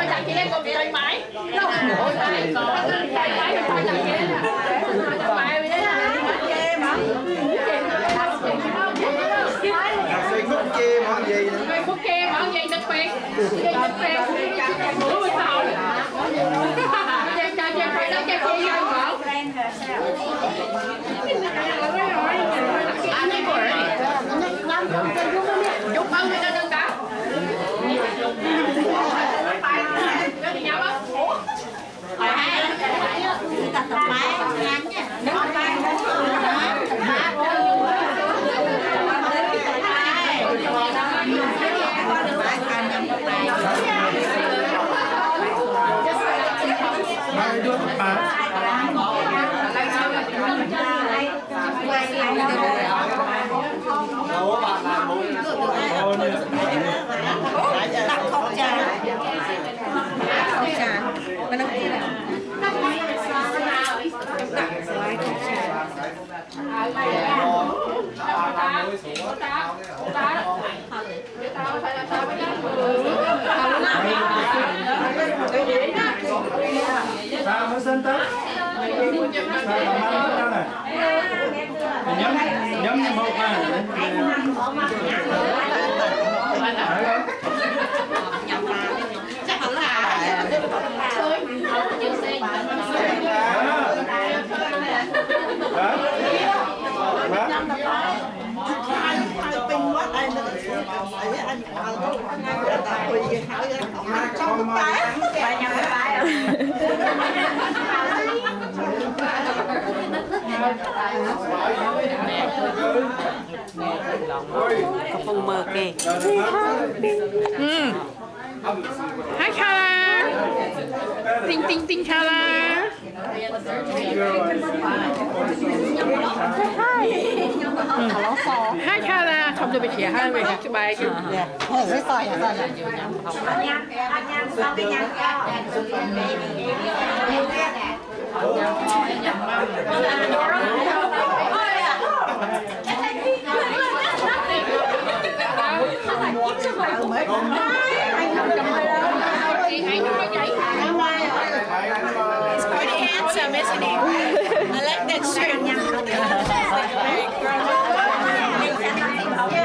chàng kia còn chơi máy không chơi máy thì coi chàng kia chơi máy vậy đó khúc kia món gì đặc biệt bữa sau chơi phải đó chơi kia không anh ấy chúc ơn người ta đừng cả cái gì nhau á Sao mới xin tới? Sao làm ăn đó này? Nhắm như một mà. Chắc không là. Có phông mơ kì. Hi Carla. Tinh tinh tinh Carla. Hi Carla. Không cho bị chè hai người hát cái bài chứ. Rất soi hả? He's pretty handsome, isn't he? I like that shirt.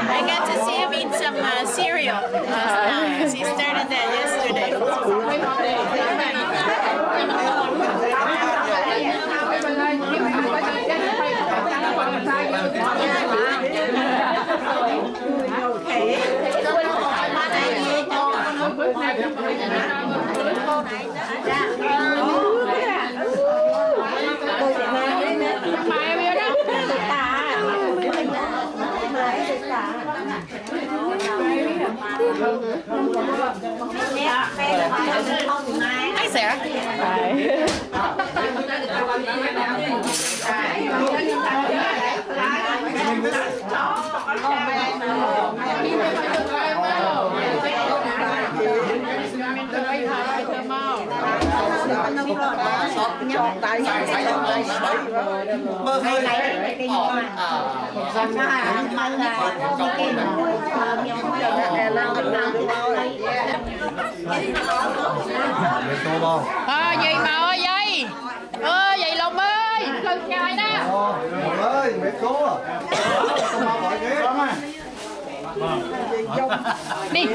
I got to see him eat some cereal last night. He started that yesterday. Ai sẽ? Mơ hơi Dì mà ơi dì dì Long ơi lần trai đó ơi mẹ cô à đi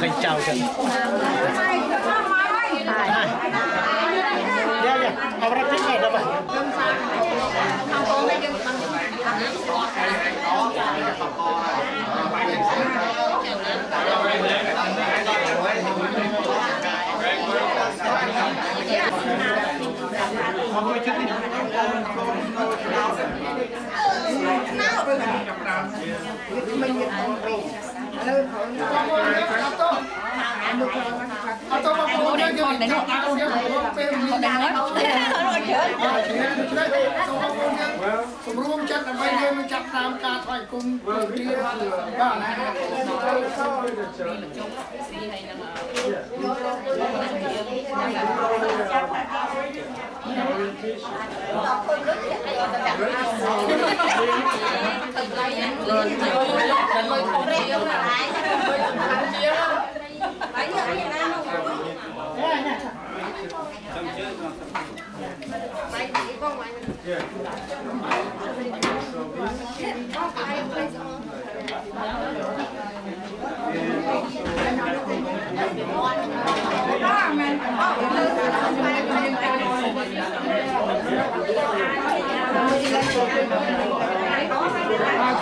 Khánh chào chân. Ya ya, abra tinggal dapat. Atau con này con này nó con này hếtสมรู้จักกันไปเลยมันจับตามการถอยกลุ่มที่บ้านนะ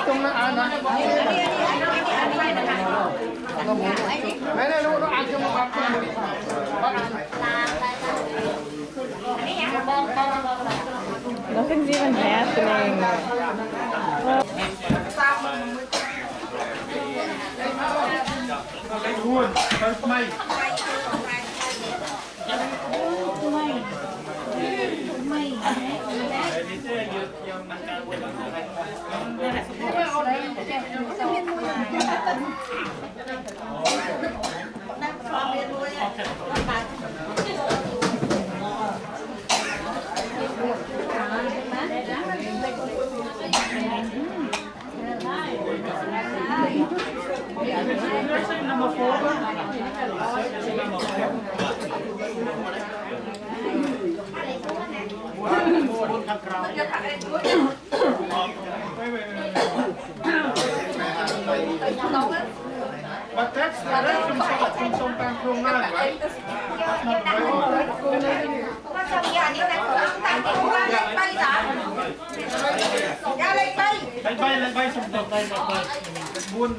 ตรงนั้นอ่านนะไม่ได้รู้อ่านจะมาบ้านNothing's even happening. Good. First May. Number 4. But that's from some time from now, right? Lên bay xong rồi bay buôn.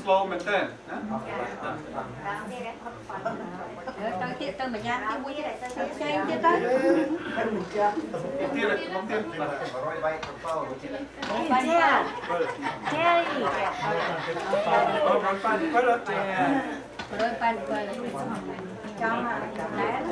slow mình tên tới tiết tới mình nhang cái mũi này tới chơi chưa tới tiên là không tiên chơi rồi pan quay là cho mà đá